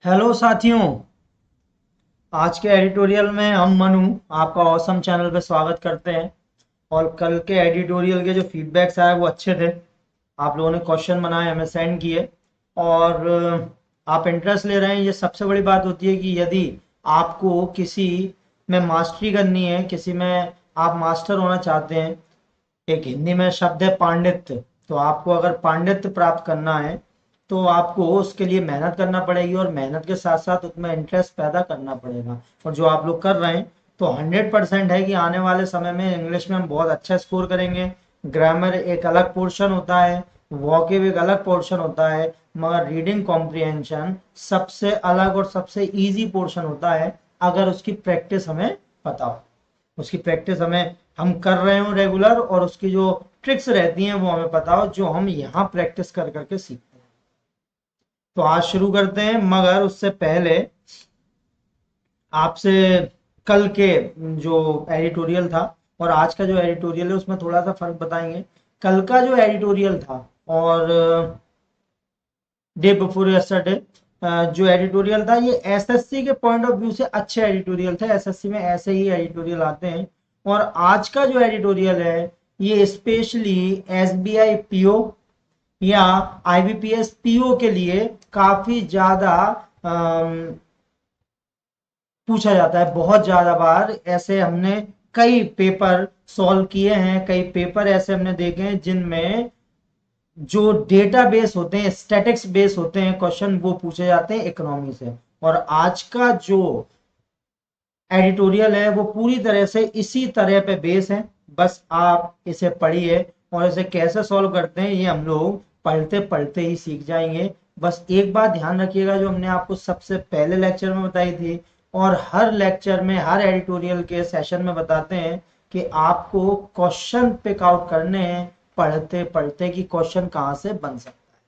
Hello साथियों। आज के एडिटोरियल में हम मनु आपका ऑसम चैनल पे स्वागत करते हैं। और कल के एडिटोरियल के जो फीडबैक्स आए वो अच्छे थे। आप लोगों ने क्वेश्चन बनाए, हमें सेंड किए और आप इंटरेस्ट ले रहे हैं। ये सबसे बड़ी बात होती है कि यदि आपको किसी में मास्टरी करनी है, किसी में आप मास्टर होना चाहते हैं। एक हिंदी में शब्द है पांडित्य। तो आपको अगर पांडित्य प्राप्त करना है तो आपको उसके लिए मेहनत करना पड़ेगी और मेहनत के साथ साथ उसमें इंटरेस्ट पैदा करना पड़ेगा। और जो आप लोग कर रहे हैं तो 100% है कि आने वाले समय में इंग्लिश में हम बहुत अच्छा स्कोर करेंगे। ग्रामर एक अलग पोर्शन होता है, वॉकेब एक अलग पोर्शन होता है, मगर रीडिंग कॉम्प्रिहेंशन सबसे अलग और सबसे इजी पोर्शन होता है अगर उसकी प्रैक्टिस हमें पता हो। उसकी प्रैक्टिस हमें हम कर रहे हो रेगुलर और उसकी जो ट्रिक्स रहती हैं वो हमें पता हो, जो हम यहाँ प्रैक्टिस कर करके सीखते हैं। तो आज शुरू करते हैं, मगर उससे पहले आपसे कल के जो एडिटोरियल था और आज का जो एडिटोरियल है उसमें थोड़ा सा फर्क बताएंगे। कल का जो एडिटोरियल था और डे बिफोर यस्टरडे जो एडिटोरियल था, ये एसएससी के पॉइंट ऑफ व्यू से अच्छे एडिटोरियल थे। एसएससी में ऐसे ही एडिटोरियल आते हैं। और आज का जो एडिटोरियल है ये स्पेशली एसबीआई पीओ या आईबीपीएस पीओ के लिए काफी ज्यादा पूछा जाता है। बहुत ज्यादा बार ऐसे हमने कई पेपर सॉल्व किए हैं, कई पेपर ऐसे हमने देखे हैं जिनमें जो डेटा बेस होते हैं, स्टैटिक्स बेस होते हैं क्वेश्चन, वो पूछे जाते हैं इकोनॉमी से। और आज का जो एडिटोरियल है वो पूरी तरह से इसी तरह पे बेस है। बस आप इसे पढ़िए और इसे कैसे सॉल्व करते हैं ये हम लोग पढ़ते पढ़ते ही सीख जाएंगे। बस एक बात ध्यान रखिएगा जो हमने आपको सबसे पहले लेक्चर में बताई थी और हर लेक्चर में हर एडिटोरियल के सेशन में बताते हैं कि आपको क्वेश्चन पिक आउट करने हैं पढ़ते पढ़ते कि क्वेश्चन कहाँ से बन सकता है।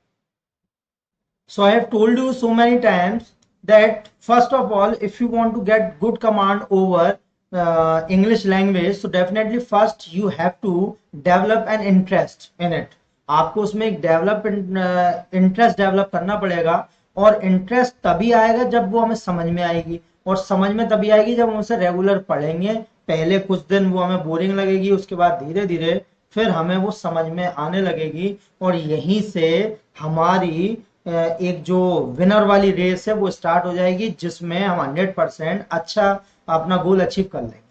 So I have told you so many times that first of all, if you want to get good command over English language, so definitely first you have to develop an interest in it. आपको उसमें एक develop interest develop करना पड़ेगा। और interest तभी आएगा जब वो हमें समझ में आएगी, और समझ में तभी आएगी जब हम उसे रेगुलर पढ़ेंगे। पहले कुछ दिन वो हमें बोरिंग लगेगी, उसके बाद धीरे धीरे फिर हमें वो समझ में आने लगेगी। और यहीं से हमारी एक जो विनर वाली रेस है वो स्टार्ट हो जाएगी, जिसमें हम 100% अच्छा अपना गोल अचीव कर लेंगे।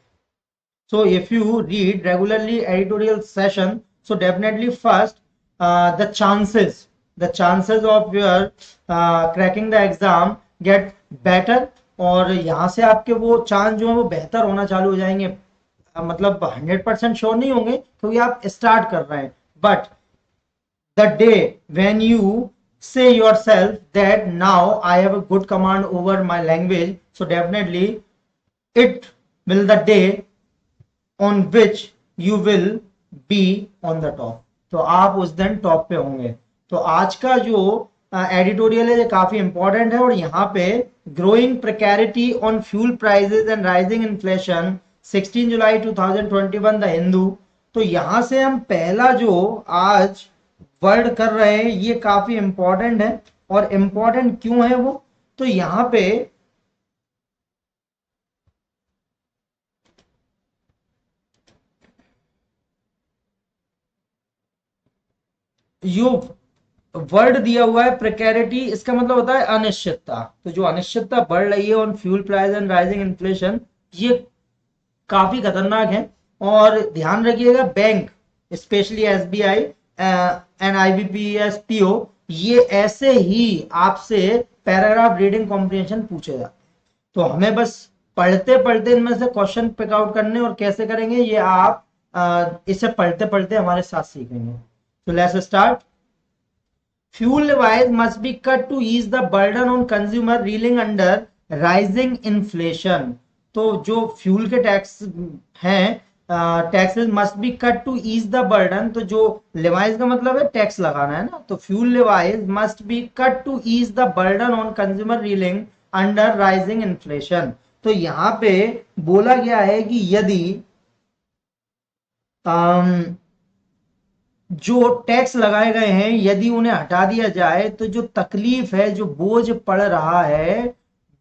So if you read regularly editorial session, so definitely first the chances of your cracking the exam get better। और यहाँ से आपके वो चांस जो है वो बेहतर होना चालू हो जाएंगे। मतलब 100% श्योर नहीं होंगे क्योंकि आप स्टार्ट कर रहे हैं, but the day when you say yourself that now I have a good command over my language, so definitely it will the day on which you will be on the top। तो आप उस दिन top पे होंगे। तो आज का जो एडिटोरियल है ये काफी इंपॉर्टेंट है। और यहाँ पे growing precarity on fuel prices and rising inflation 16 July 2021 the Hindu. तो यहाँ से हम पहला जो आज वर्ड कर रहे हैं ये काफी इंपॉर्टेंट है। और इंपॉर्टेंट क्यों है वो, तो यहाँ पे यो वर्ड दिया हुआ है प्रिकैरिटी, इसका मतलब होता है अनिश्चितता। तो जो अनिश्चितता बढ़ रही है on fuel price and rising inflation, ये काफी खतरनाक है। और ध्यान रखिएगा bank specially SBI and IBPS PO ये ऐसे ही आपसे पैराग्राफ रीडिंग कॉम्प्रिहेंशन पूछे जाते हैं। तो हमें बस पढ़ते पढ़ते इनमें से क्वेश्चन पिक आउट करने, और कैसे करेंगे ये आप इसे पढ़ते पढ़ते हमारे साथ सीखेंगे। तो let's start. Fuel levies must be cut to ease the burden on consumer reeling under rising inflation। तो जो फ्यूल के टैक्स हैं, taxes must be cut to ease the burden. तो जो लेवाइज का मतलब है टैक्स लगाना है ना, तो fuel levies must be cut to ease the burden on consumer reeling under rising inflation. तो यहाँ पे बोला गया है कि यदि जो टैक्स लगाए गए हैं यदि उन्हें हटा दिया जाए तो जो तकलीफ है, जो बोझ पड़ रहा है,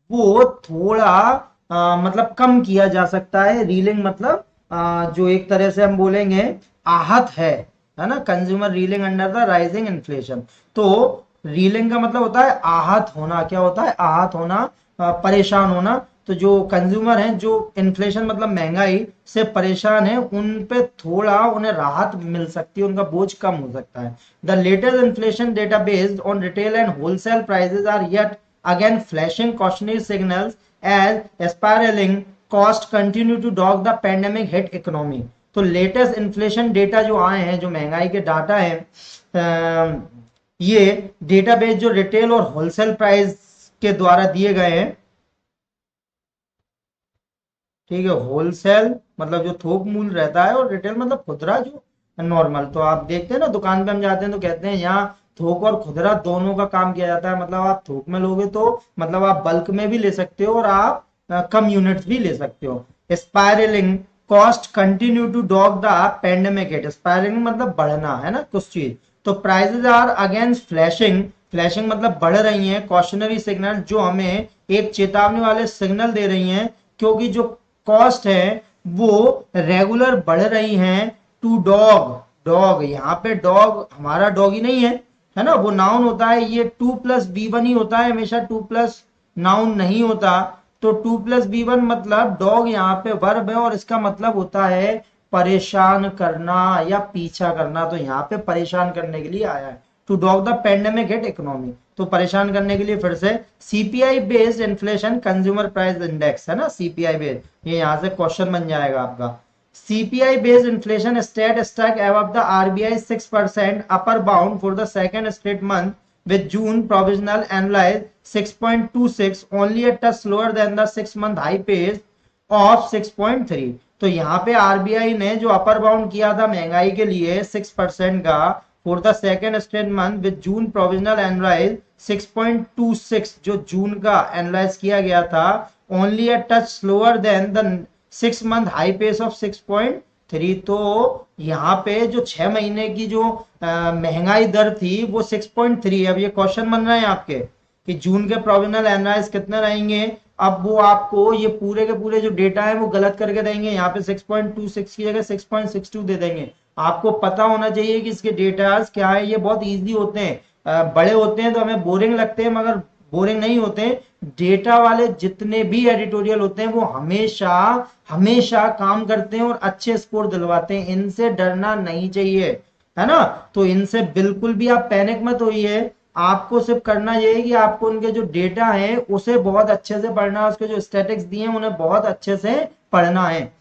वो थोड़ा मतलब कम किया जा सकता है। रीलिंग मतलब जो एक तरह से हम बोलेंगे आहत है ना, consumer reeling under the rising inflation. तो रीलिंग का मतलब होता है आहत होना। क्या होता है? आहत होना, परेशान होना। तो जो कंज्यूमर हैं, जो इन्फ्लेशन मतलब महंगाई से परेशान है, उन पे थोड़ा उन्हें राहत मिल सकती है, उनका बोझ कम हो सकता है। The latest inflation data based on retail and wholesale prices are yet again flashing cautionary signals as spiraling cost continue to dog the pandemic hit economy। तो लेटेस्ट इन्फ्लेशन डेटा जो आए हैं, जो महंगाई के डाटा हैं, ये डेटाबेस जो रिटेल और होलसेल प्राइस के द्वारा दिए गए हैं, ठीक है। होलसेल मतलब जो थोक मूल्य रहता है, और रिटेल मतलब खुदरा जो नॉर्मल। तो आप देखते हैं ना, दुकान पे हम जाते हैं तो कहते हैं यहाँ थोक और खुदरा दोनों का काम किया जाता है। मतलब आप थोक में लोगे तो मतलब आप बल्क में भी ले सकते हो, और आप कम यूनिट्स भी ले सकते हो। Spiralling cost continue to dog the pandemic hit. Spiralling मतलब बढ़ना है ना कुछ चीज। तो prices are against flashing. Flashing मतलब बढ़ रही हैं। कॉशनरी सिग्नल जो हमें एक चेतावनी वाले सिग्नल दे रही हैं, क्योंकि जो कॉस्ट है वो रेगुलर बढ़ रही हैं। टू डॉग, डॉग यहाँ पे डॉग हमारा डॉग ही नहीं है ना, वो नाउन होता है। ये टू प्लस बी वन ही होता है हमेशा, टू प्लस नाउन नहीं होता। तो टू प्लस बी वन मतलब डॉग यहाँ पे वर्ब है, और इसका मतलब होता है परेशान करना या पीछा करना। तो यहाँ पे परेशान करने के लिए आया है। To dog the pandemic hit economy, तो परेशान करने के लिए फिर से। CPI based inflation consumer price index है ना, सीपीआई बेस्ड, ये यहाँ से क्वेश्चन बन जाएगा आपका। CPI based inflation stat stuck above the RBI 6% upper bound for the second straight month, with June provisional annualized 6.26, only a touch slower than the 6-month high pace of 6.3। तो यहाँ पे RBI ने जो upper bound किया था महंगाई के लिए 6% का, for the second straight month with June provisional analyse 6.26, जो जून का एनालाइज किया गया था, only a touch slower than the 6 month high pace of 6.3। तो यहाँ पे जो 6 महीने की जो महंगाई दर थी वो 6.3 है। अब ये क्वेश्चन बन रहे हैं आपके कि जून के प्रोविजनल एनालाइज कितने रहेंगे। अब वो आपको ये पूरे के पूरे जो डेटा है वो गलत करके देंगे, यहाँ पे 6.26 की जगह 6.62 दे देंगे। आपको पता होना चाहिए कि इसके डेटा क्या है। ये बहुत इजी होते हैं, बड़े होते हैं तो हमें बोरिंग लगते हैं, मगर बोरिंग नहीं होते। डेटा वाले जितने भी एडिटोरियल होते हैं वो हमेशा हमेशा काम करते हैं और अच्छे स्कोर दिलवाते हैं। इनसे डरना नहीं चाहिए, है ना। तो इनसे बिल्कुल भी आप पैनिक मत होइए। आपको सिर्फ करना ये है कि आपको उनके जो डेटा है उसे बहुत अच्छे से पढ़ना है, उसके जो स्टैटिक्स दिए हैं उन्हें बहुत अच्छे से पढ़ना है।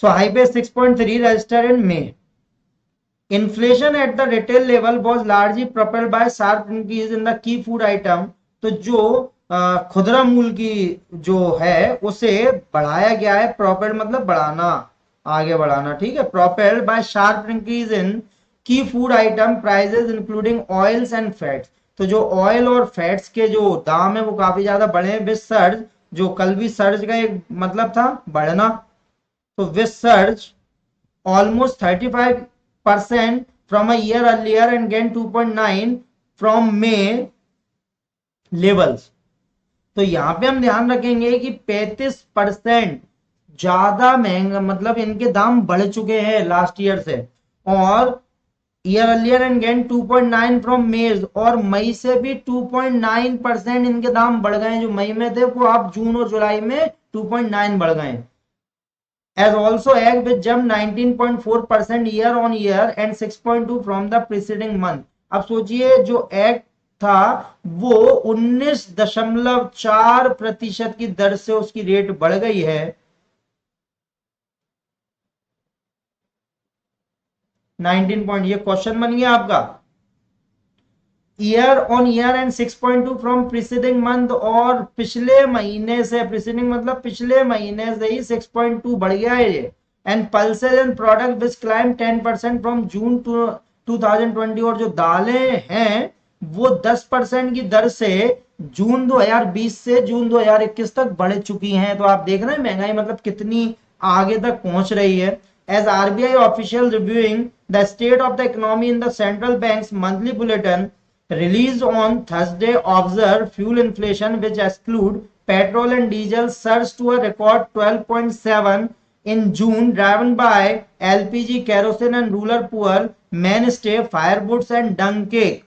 सो हाई पे 6.3 registered in may. Inflation at the retail level was largely propelled by sharp increase in the key food item। तो जो खुदरा मूल्य की जो है उसे बढ़ाया गया है। प्रोपेल्ड मतलब बढ़ाना, आगे बढ़ाना, ठीक है। Propelled by sharp increase in key food item prices including oils and fats. तो जो ऑयल और फैट्स के जो दाम है वो काफी ज्यादा बढ़े हैं। विद सर्ज, जो कल भी सर्ज का एक मतलब था बढ़ना, तो with surge almost 35% from a year earlier and gained 2.9 from May levels। तो यहां पे हम ध्यान रखेंगे कि 35% ज्यादा महंगा, मतलब इनके दाम बढ़ चुके हैं लास्ट ईयर से। और year earlier and gain 2.9 from May, और मई से भी 2.9% इनके दाम बढ़ गए हैं। जो मई में थे वो आप जून और जुलाई में 2.9 बढ़ गए। as also egg with jump 19.4% year on year and 6.2 from the preceding month। अब सोचिए जो एग था वो 19.4% की दर से उसकी रेट बढ़ गई है। 19 पॉइंट, ये क्वेश्चन बन गया आपका। Year on year and 6.2 from preceding month, और पिछले महीने से, प्रीसीडिंग मतलब पिछले महीने से ही 6.2 बढ़ गया है ये। And pulses and product which climb 10% from June to 2020, और जो दालें हैं वो 10% की दर से जून 2020 से जून 2021 तक बढ़ चुकी हैं। तो आप देख रहे हैं महंगाई मतलब कितनी आगे तक पहुंच रही है। As RBI official reviewing the state of the economy in the central bank's monthly bulletin released on Thursday observed fuel inflation which exclude petrol and diesel surged to a record 12.7 in June, driven by LPG, kerosene and rural poor mainstay firewoods and dung cake.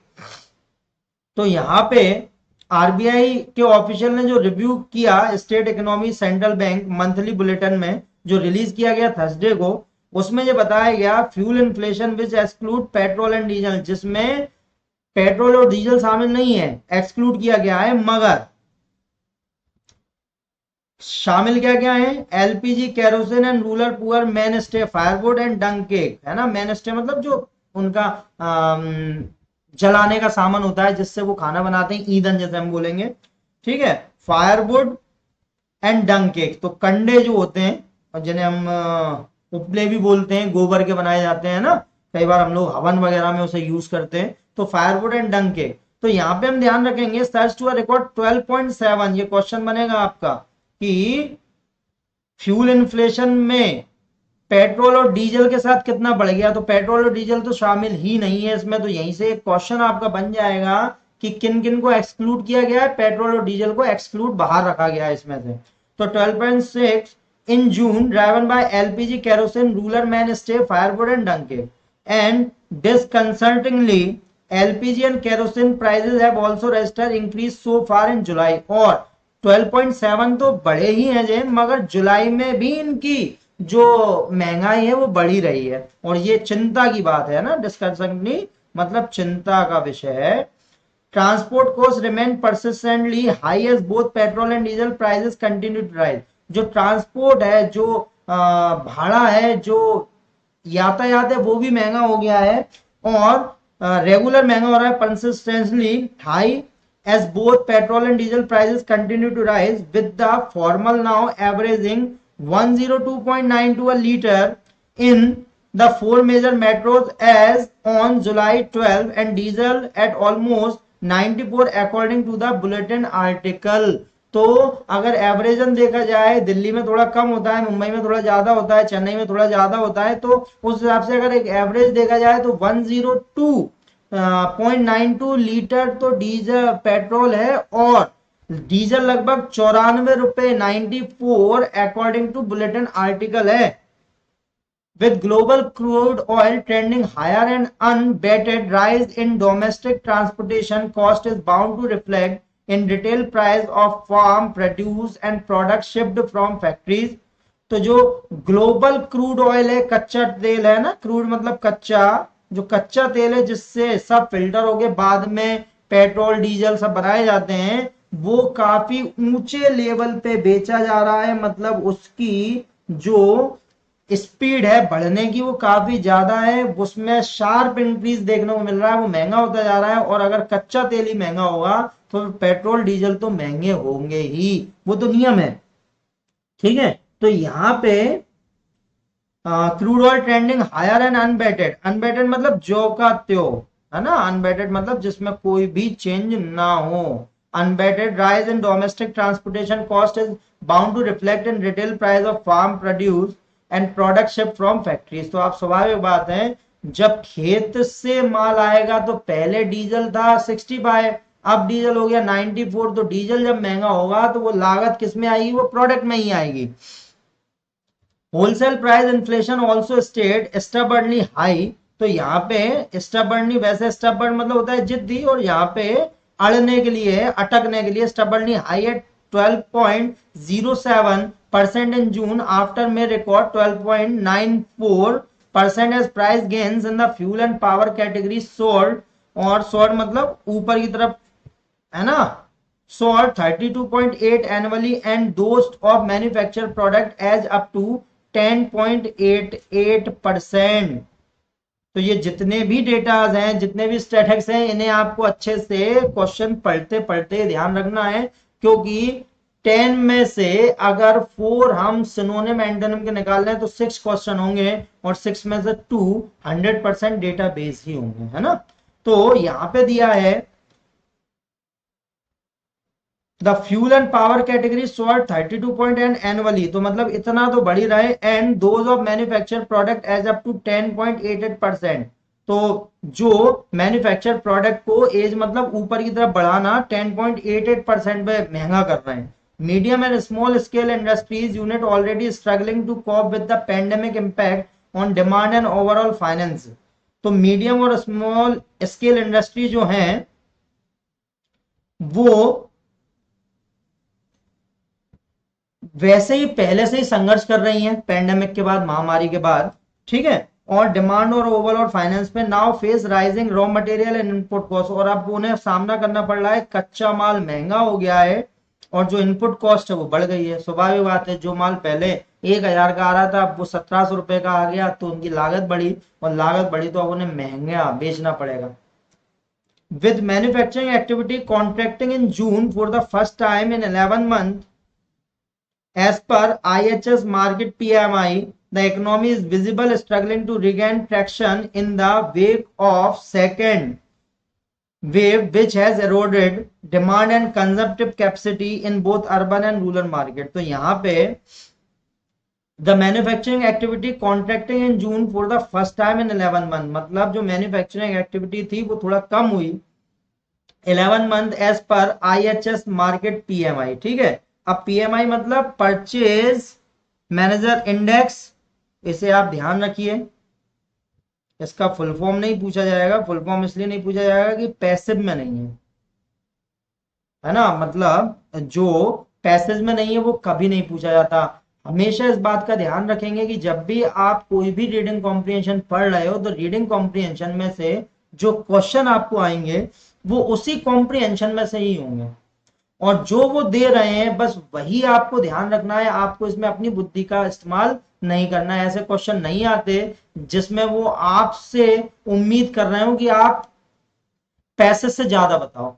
तो यहाँ पे RBI के official ने जो review किया state economy central bank monthly bulletin में जो release किया गया थर्सडे को, उसमें ये बताया गया fuel inflation which exclude petrol and diesel, जिसमें पेट्रोल और डीजल शामिल नहीं है, एक्सक्लूड किया गया है, मगर शामिल क्या क्या है, LPG, kerosene and rural poor mainstay firewood and dung cake, है ना। मेन स्टे मतलब जो उनका जलाने का सामान होता है जिससे वो खाना बनाते हैं, ईंधन जैसे हम बोलेंगे, ठीक है। फायरवुड एंड डंग केक, तो कंडे जो होते हैं और जिन्हें हम उपले भी बोलते हैं, गोबर के बनाए जाते हैं ना, कई बार हम लोग हवन वगैरह में उसे यूज करते हैं, तो फायरवुड एंड डंग केक। तो यहाँ पे हम ध्यान रखेंगे सर्च टू अ रिकॉर्ड 12.7, ये क्वेश्चन बनेगा आपका कि फ्यूल इन्फ्लेशन में पेट्रोल और डीजल के साथ कितना बढ़ गया, तो पेट्रोल और डीजल तो शामिल ही नहीं है इसमें, तो यहीं से एक क्वेश्चन आपका बन जाएगा कि किन किन को एक्सक्लूड किया गया है, पेट्रोल और डीजल को एक्सक्लूड बाहर रखा गया है इसमें से। तो 12.6 in June driven by LPG, kerosene, rural mainstay, firewood and dung cake, and disconcertingly LPG and kerosene prices have also registered increase so far in July. और 12.7 तो बड़े ही हैं जैन, मगर जुलाई में भी इनकी जो महंगाई है वो बढ़ी रही है, और ये चिंता की बात है ना। डिस्कशनली मतलब चिंता का विषय है। Transport cost remain persistently high as both petrol and diesel prices continue to rise. जो ट्रांसपोर्ट है, जो भाड़ा है, जो यातायात है, वो भी महंगा हो गया है, और रेगुलर महंगा हो रहा है, persistently high as both petrol and diesel prices continue to rise, with the formal now averaging 102.92 a liter in the four major metros as on July 12, and diesel at almost 94 according to the bulletin article. तो अगर एवरेजन देखा जाए, दिल्ली में थोड़ा कम होता है, मुंबई में थोड़ा ज्यादा होता है, चेन्नई में थोड़ा ज्यादा होता है, तो उस हिसाब से अगर एक एवरेज देखा जाए तो 102.92 लीटर तो डीजल पेट्रोल है, और डीजल लगभग 94 रुपए 94 अकॉर्डिंग टू बुलेटिन आर्टिकल है। With global crude oil trending higher and unabated rise in domestic transportation cost is bound to reflect in retail price of farm produce and products shipped from factories. तो जो global crude oil है, कच्चा तेल है ना, crude मतलब कच्चा, जो कच्चा तेल है जिससे सब फिल्टर हो गए बाद में पेट्रोल डीजल सब बनाए जाते हैं, वो काफी ऊंचे लेवल पे बेचा जा रहा है। मतलब उसकी जो स्पीड है बढ़ने की वो काफी ज्यादा है, उसमें शार्प इंक्रीज देखने को मिल रहा है, वो महंगा होता जा रहा है। और अगर कच्चा तेल ही महंगा होगा तो पेट्रोल डीजल तो महंगे होंगे ही, वो तो नियम है, ठीक है। तो यहाँ पे crude oil trending higher and unabated, unabated मतलब जो का त्यो, है ना, अनबेटेड मतलब जिसमें कोई भी चेंज ना हो। Unabated rise in domestic transportation cost is bound to reflect in retail price of farm produce and product ship from factories. तो आप स्वाभाविक बात है, जब खेत से माल आएगा तो पहले डीजल था 65, अब डीजल हो गया 94, तो डीजल जब महंगा होगा तो वो लागत किस में आएगी, वो प्रोडक्ट में ही आएगी। Wholesale price inflation also state स्टबर्नली high. तो यहाँ पे स्टबर्नली, वैसे स्टबर्न मतलब होता है जिद्दी, और यहाँ पे अड़ने के लिए, अटकने के लिए, स्टबर्नली high at 12.07% in June after May record 12.94% as price gains in the fuel and power category soared, और soared मतलब ऊपर की तरफ, है ना, soared 32.8 annually and those of manufactured product as up to 10.88%। तो ये जितने भी डेटाज हैं, जितने भी स्टैटिस्टिक्स हैं, इन्हें आपको अच्छे से क्वेश्चन पढ़ते पढ़ते ध्यान रखना है, क्योंकि 10 में से अगर 4 हम सिनोनिम एंटोनिम के निकाल रहे हैं तो 6 क्वेश्चन होंगे, और 6 में से 2 100% डेटा बेस ही होंगे, है ना। तो यहां पे दिया है the fuel and power category soared 32.8 annually, तो मतलब इतना तो बढ़ ही रहे, and those of manufacture product edge up to 10.88%। तो जो मैन्युफैक्चर प्रोडक्ट को एज मतलब ऊपर की तरफ बढ़ाना 10.88% पे महंगा कर रहे हैं। Medium and small scale industries unit already struggling to cope with the pandemic impact on demand and overall finance. तो मीडियम और स्मॉल स्केल इंडस्ट्री जो हैं वो वैसे ही पहले से ही संघर्ष कर रही हैं पेंडेमिक के बाद, महामारी के बाद, ठीक है। और डिमांड और ओवरऑल फाइनेंस में now face rising raw material and input cost, और अब उन्हें सामना करना पड़ रहा है, कच्चा माल महंगा हो गया है और जो इनपुट कॉस्ट है वो बढ़ गई है। स्वाभाविक बात है, जो माल पहले 1,000 का आ रहा था अब वो 1700 रुपए का आ गया, तो उनकी लागत बढ़ी, और लागत बढ़ी तो अब उन्हें महंगा बेचना पड़ेगा। With manufacturing activity contracting in June for the first time in 11 months, as per IHS Market PMI, the economy is visible struggling to regain traction in the wake of second wave, which has eroded demand and consumptive capacity in both urban and rural market. तो यहाँ पे the manufacturing activity contracting in June for the first time in 11 months, मतलब जो manufacturing activity थी वो थोड़ा कम हुई 11 month as per IHS Markit PMI, ठीक है। अब PMI मतलब परचेज मैनेजर इंडेक्स, इसे आप ध्यान रखिए, इसका फुल फॉर्म नहीं पूछा जाएगा, फुल फॉर्म इसलिए नहीं पूछा जाएगा कि पैसिव में नहीं है ना, मतलब जो पैसेज में नहीं है वो कभी नहीं पूछा जाता। हमेशा इस बात का ध्यान रखेंगे कि जब भी आप कोई भी रीडिंग कॉम्प्रिहेंशन पढ़ रहे हो तो रीडिंग कॉम्प्रिहेंशन में से जो क्वेश्चन आपको आएंगे वो उसी कॉम्प्रिहेंशन में से ही होंगे, और जो वो दे रहे हैं बस वही आपको ध्यान रखना है, आपको इसमें अपनी बुद्धि का इस्तेमाल नहीं करना है। ऐसे क्वेश्चन नहीं आते जिसमें वो आपसे उम्मीद कर रहे हो कि आप पैसे से ज्यादा बताओ,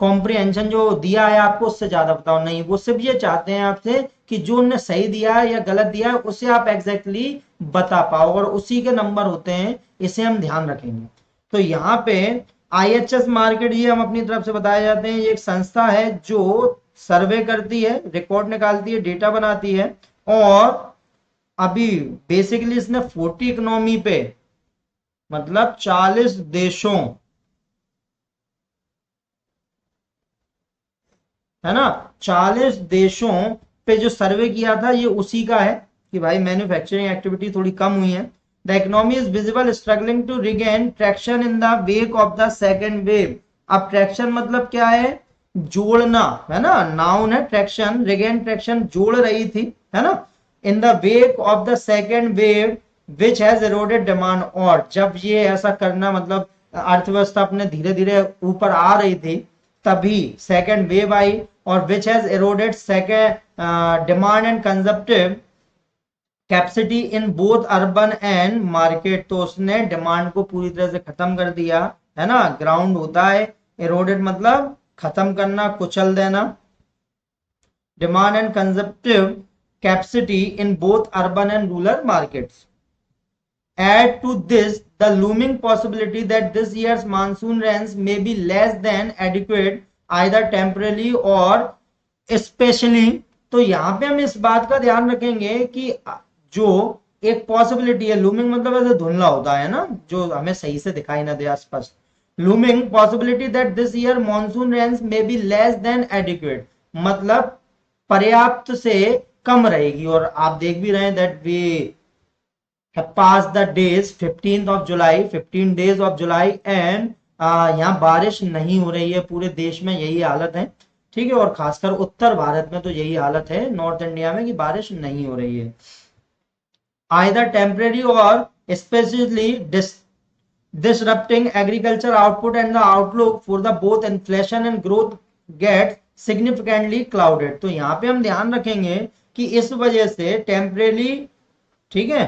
कॉम्प्रिहेंशन जो दिया है आपको उससे ज्यादा बताओ, नहीं, वो सिर्फ ये चाहते हैं आपसे कि जो उन्होंने सही दिया है या गलत दिया है उसे आप एग्जैक्टली बता पाओ, और उसी के नंबर होते हैं, इसे हम ध्यान रखेंगे। तो यहाँ पे IHS मार्केट, ये हम अपनी तरफ से बताए जाते हैं, ये एक संस्था है जो सर्वे करती है, रिकॉर्ड निकालती है, डेटा बनाती है, और अभी बेसिकली इसने 40 इकोनॉमी पे मतलब 40 देशों, है ना, 40 देशों पे जो सर्वे किया था ये उसी का है कि भाई मैन्युफैक्चरिंग एक्टिविटी थोड़ी कम हुई है। The economy is visible struggling to regain traction in the wake of the second wave. अब ट्रैक्शन मतलब क्या है, जोड़ना, है ना, नाउन है ट्रैक्शन, रिगेन ट्रैक्शन जोड़ रही थी, है ना, in the wake of the second wave which has eroded demand, और जब ये ऐसा करना मतलब अर्थव्यवस्था अपने धीरे धीरे ऊपर आ रही थी तभी सेकेंड वेव आई, और which has eroded second demand and consumptive capacity in both urban and market, तो उसने डिमांड को पूरी तरह से खत्म कर दिया, है ना, ग्राउंड होता है, एरोडेड मतलब खत्म करना, कुचल देना, demand and consumptive capacity in both urban and rural markets. Add to this the looming possibility that this year's monsoon rains may be less than adequate either temporarily or especially। तो यहाँ पे हम इस बात का ध्यान रखेंगे कि जो एक पॉसिबिलिटी है, लूमिंग मतलब ऐसे धुंधला होता है ना, जो हमें सही से दिखाई ना दे आसपास, looming possibility that this year monsoon rains may be less than adequate, मतलब पर्याप्त से कम रहेगी, और आप देख भी रहे हैं that we have passed the days 15th of July, 15 days of July and यहाँ बारिश नहीं हो रही है, पूरे देश में यही हालत है, ठीक है, और खासकर उत्तर भारत में तो यही हालत है, नॉर्थ इंडिया में, कि बारिश नहीं हो रही है। either temporary or especially disrupting agriculture output and the outlook for the both inflation and growth gets significantly clouded। तो यहाँ पे हम ध्यान रखेंगे कि इस वजह से टेम्परेली, ठीक है,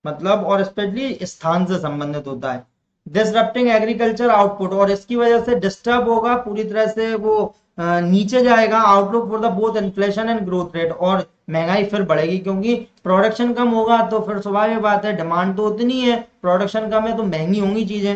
मतलब और स्पेशली स्थान से संबंधित होता है, डिसरप्टिंग एग्रीकल्चर आउटपुट, और इसकी वजह से डिस्टर्ब होगा पूरी तरह से, वो नीचे जाएगा outlook for the both inflation and growth rate, और महंगाई फिर बढ़ेगी क्योंकि प्रोडक्शन कम होगा, तो फिर स्वाभाविक बात है डिमांड तो उतनी है, प्रोडक्शन कम है तो महंगी होंगी चीजें।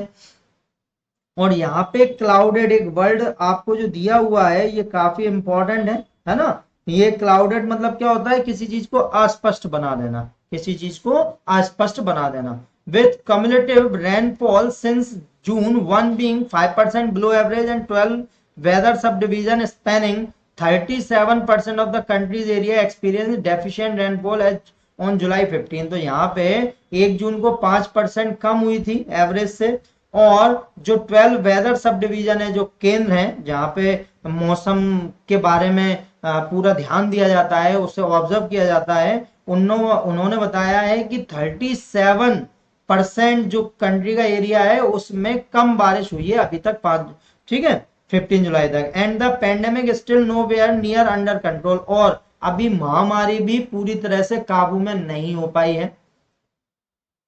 और यहाँ पे क्लाउडेड एक वर्ड आपको जो दिया हुआ है ये काफी इंपॉर्टेंट है ना। ये क्लाउडेड मतलब क्या होता है, किसी चीज को अस्पष्ट बना देना, किसी चीज को अस्पष्ट बना देना। With cumulative rainfall since June 1 being 5% below average and 12 weather subdivision spanning 37% of the country's area experienced deficient rainfall as on July 15। तो यहाँ पे 1 जून को 5% कम हुई थी एवरेज से। और जो 12 वेदर सब डिवीजन है, जो केंद्र है जहाँ पे मौसम के बारे में पूरा ध्यान दिया जाता है, उसे ऑब्जर्व किया जाता है, उन्होंने बताया है कि 37% जो कंट्री का एरिया है उसमें कम बारिश हुई है अभी तक, 5, ठीक है, 15 जुलाई तक। And the pandemic still nowhere near under control, और अभी महामारी भी पूरी तरह से काबू में नहीं हो पाई है।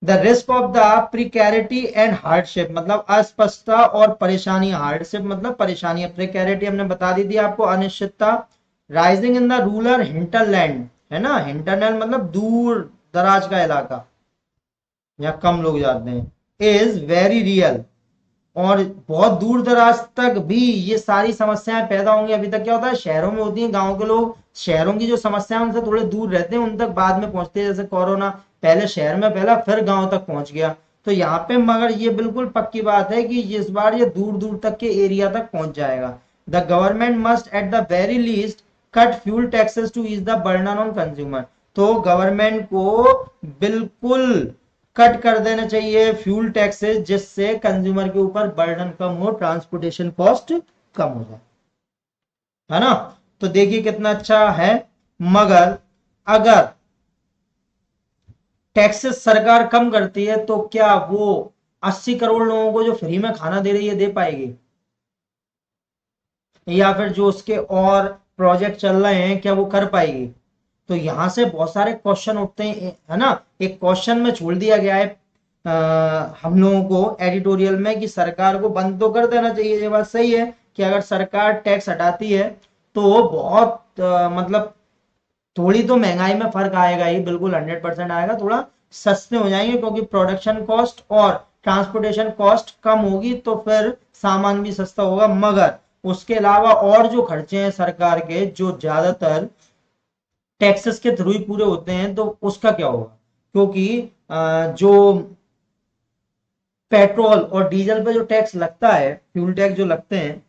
The risk of the precarity and hardship, मतलब अस्पष्टता और परेशानी, हार्डशिप मतलब परेशानी, प्रिकैरिटी हमने बता दी थी आपको, अनिश्चितता। Rising in the rural hinterland, है ना, हिंटरलैंड मतलब दूर दराज का इलाका, यहाँ कम लोग जाते हैं, इज वेरी रियल, और बहुत दूर दराज तक भी ये सारी समस्याएं पैदा होंगी। अभी तक क्या होता है, शहरों में होती हैं, गांव के लोग शहरों की जो समस्याएं उनसे थोड़े दूर रहते हैं, उन तक बाद में पहुंचते हैं, जैसे कोरोना पहले शहर में फैला फिर गांव तक पहुंच गया। तो यहाँ पे मगर ये बिल्कुल पक्की बात है कि इस बार ये दूर दूर तक के एरिया तक पहुंच जाएगा। The government must at the very least cut fuel taxes to ease the burden on consumer. तो गवर्नमेंट को बिल्कुल कट कर देना चाहिए फ्यूल टैक्सेस, जिससे कंज्यूमर के ऊपर बर्डन कम हो, ट्रांसपोर्टेशन कॉस्ट कम हो जाए, है ना। तो देखिए कितना अच्छा है। मगर अगर टैक्सेस सरकार कम करती है तो क्या वो 80 करोड़ लोगों को जो फ्री में खाना दे रही है दे पाएगी, या फिर जो उसके और प्रोजेक्ट चल रहे हैं क्या वो कर पाएगी। तो यहां से बहुत सारे क्वेश्चन उठते हैं, है ना। एक क्वेश्चन में छोड़ दिया गया है हम लोगों को एडिटोरियल में कि सरकार को बंद तो कर देना चाहिए। ये बात सही है कि अगर सरकार टैक्स हटाती है तो बहुत मतलब थोड़ी तो महंगाई में फर्क आएगा ही, बिल्कुल 100% आएगा, थोड़ा सस्ते हो जाएंगे क्योंकि प्रोडक्शन कॉस्ट और ट्रांसपोर्टेशन कॉस्ट कम होगी, तो फिर सामान भी सस्ता होगा। मगर उसके अलावा और जो खर्चे हैं सरकार के, जो ज्यादातर टैक्सेस के थ्रू ही पूरे होते हैं, तो उसका क्या होगा, क्योंकि जो पेट्रोल और डीजल पे जो टैक्स लगता है, फ्यूल टैक्स जो लगते हैं,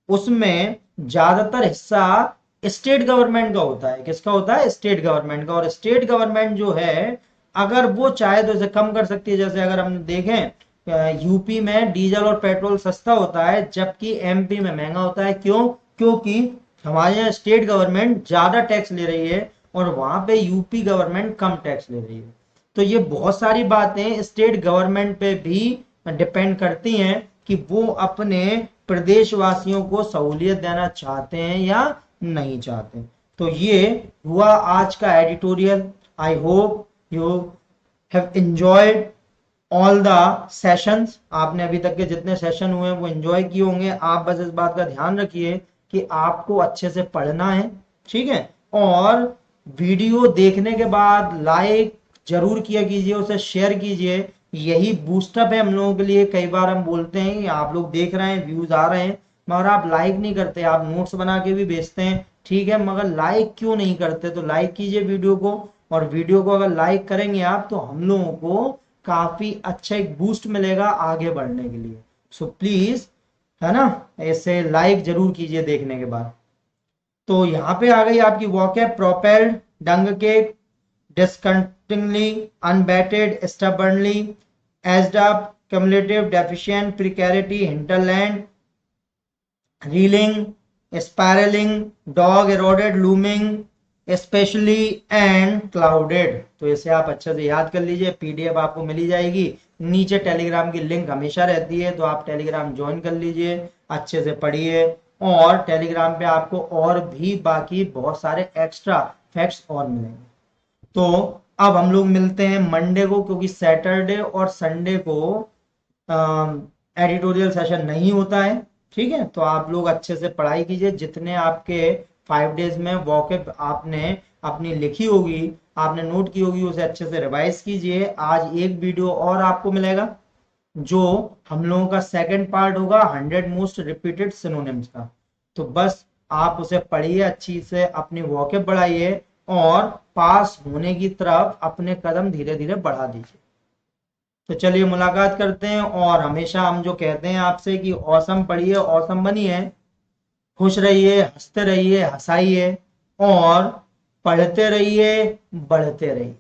उसमें ज्यादातर हिस्सा स्टेट गवर्नमेंट का होता है। किसका होता है, स्टेट गवर्नमेंट का। और स्टेट गवर्नमेंट जो है अगर वो चाहे तो इसे कम कर सकती है। जैसे अगर हम देखें यूपी में डीजल और पेट्रोल सस्ता होता है जबकि एमपी में महंगा होता है। क्यों, क्योंकि हमारे यहाँ स्टेट गवर्नमेंट ज्यादा टैक्स ले रही है और वहां पे यूपी गवर्नमेंट कम टैक्स ले रही है। तो ये बहुत सारी बातें स्टेट गवर्नमेंट पे भी डिपेंड करती हैं कि वो अपने प्रदेशवासियों को सहूलियत देना चाहते हैं या नहीं चाहते। तो ये हुआ आज का editorial. I hope you have enjoyed all the sessions. आपने अभी तक के जितने सेशन हुए हैं वो एंजॉय किए होंगे। आप बस इस बात का ध्यान रखिए कि आपको अच्छे से पढ़ना है, ठीक है। और वीडियो देखने के बाद लाइक जरूर किया कीजिए, उसे शेयर कीजिए। यही बूस्टअप है हम लोगों के लिए। कई बार हम बोलते हैं कि आप लोग देख रहे हैं, व्यूज आ रहे हैं, मगर आप लाइक नहीं करते। आप नोट्स बना के भी भेजते हैं, ठीक है, मगर लाइक क्यों नहीं करते। तो लाइक कीजिए वीडियो को, और वीडियो को अगर लाइक करेंगे आप तो हम लोगों को काफी अच्छा एक बूस्ट मिलेगा आगे बढ़ने के लिए। सो प्लीज, है ना, ऐसे लाइक जरूर कीजिए देखने के बाद। तो यहाँ पे आ गई आपकी वॉक है प्रोपेल्ड, डंग के, discontinually, unbatted, stubbornly, edged up, cumulative, deficient, precarity, hinterland, reeling, spiraling, dog eroded, looming, specially and clouded. तो इसे आप अच्छे से याद कर लीजिए, पीडीएफ आपको मिली जाएगी। नीचे टेलीग्राम की लिंक हमेशा रहती है, तो आप टेलीग्राम ज्वाइन कर लीजिए, अच्छे से पढ़िए। और टेलीग्राम पे आपको और भी बाकी बहुत सारे एक्स्ट्रा फैक्ट्स और मिलेंगे। तो अब हम लोग मिलते हैं मंडे को, क्योंकि सैटरडे और संडे को एडिटोरियल सेशन नहीं होता है, ठीक है। तो आप लोग अच्छे से पढ़ाई कीजिए। जितने आपके 5 डेज में वॉकअप आपने अपनी लिखी होगी, आपने नोट की होगी, उसे अच्छे से रिवाइज कीजिए। आज एक वीडियो और आपको मिलेगा, जो हम लोगों का सेकंड पार्ट होगा 100 मोस्ट रिपीटेड सिनोनिम्स का। तो बस आप उसे पढ़िए अच्छी से, अपनी वॉकेब बढ़ाइए और पास होने की तरफ अपने कदम धीरे धीरे बढ़ा दीजिए। तो चलिए मुलाकात करते हैं, और हमेशा हम जो कहते हैं आपसे कि औसम पढ़िए औसम बनिए, खुश रहिए, हंसते रहिए, हंसाइए और पढ़ते रहिए, बढ़ते रहिए।